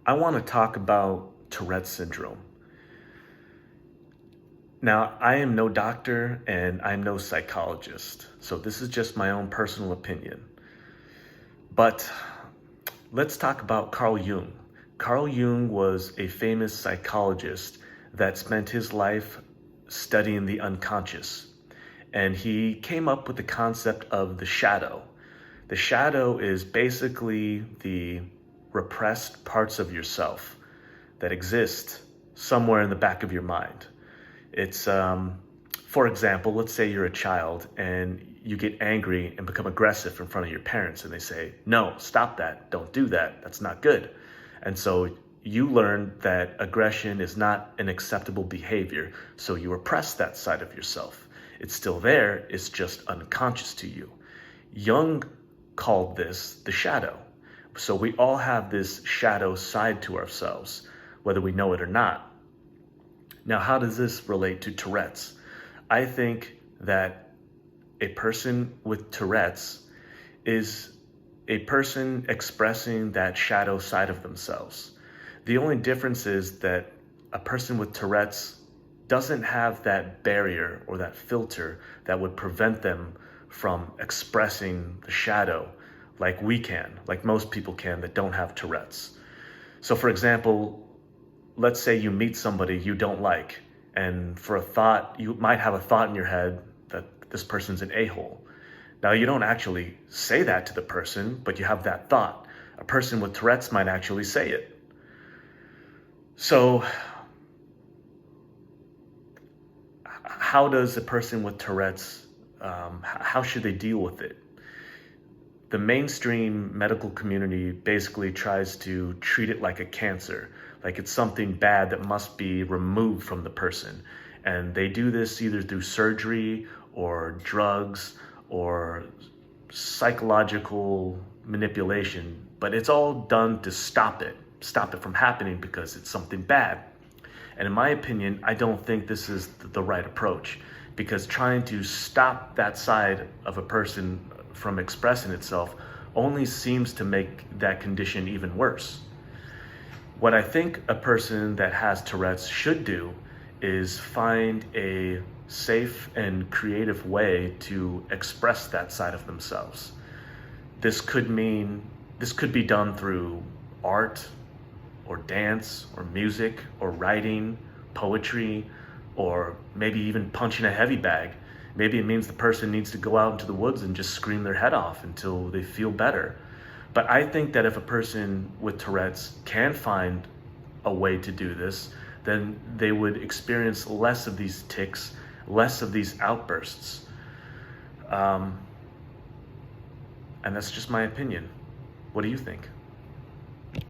I want to talk about Tourette syndrome. Now, I am no doctor and I'm no psychologist, so this is just my own personal opinion. But let's talk about Carl Jung. Carl Jung was a famous psychologist that spent his life studying the unconscious, and he came up with the concept of the shadow. The shadow is basically the repressed parts of yourself that exist somewhere in the back of your mind. It's, for example, let's say you're a child and you get angry and become aggressive in front of your parents, and they say, no, stop that, don't do that, that's not good. And so you learn that aggression is not an acceptable behavior, so you repress that side of yourself. It's still there, it's just unconscious to you. Jung called this the shadow. So we all have this shadow side to ourselves, whether we know it or not. Now, how does this relate to Tourette's? I think that a person with Tourette's is a person expressing that shadow side of themselves. The only difference is that a person with Tourette's doesn't have that barrier or that filter that would prevent them from expressing the shadow like we can, like most people can that don't have Tourette's. So for example, let's say you meet somebody you don't like, and for a thought, you might have a thought in your head that this person's an a-hole. Now, you don't actually say that to the person, but you have that thought. A person with Tourette's might actually say it. So, how does a person with Tourette's, how should they deal with it? The mainstream medical community basically tries to treat it like a cancer, like it's something bad that must be removed from the person. And they do this either through surgery or drugs or psychological manipulation, but it's all done to stop it from happening because it's something bad. And in my opinion, I don't think this is the right approach, because trying to stop that side of a person from expressing itself only seems to make that condition even worse. What I think a person that has Tourette's should do is find a safe and creative way to express that side of themselves. This could be done through art or dance or music or writing, poetry, or maybe even punching a heavy bag. Maybe it means the person needs to go out into the woods and just scream their head off until they feel better. But I think that if a person with Tourette's can find a way to do this, then they would experience less of these tics, less of these outbursts. And that's just my opinion. What do you think?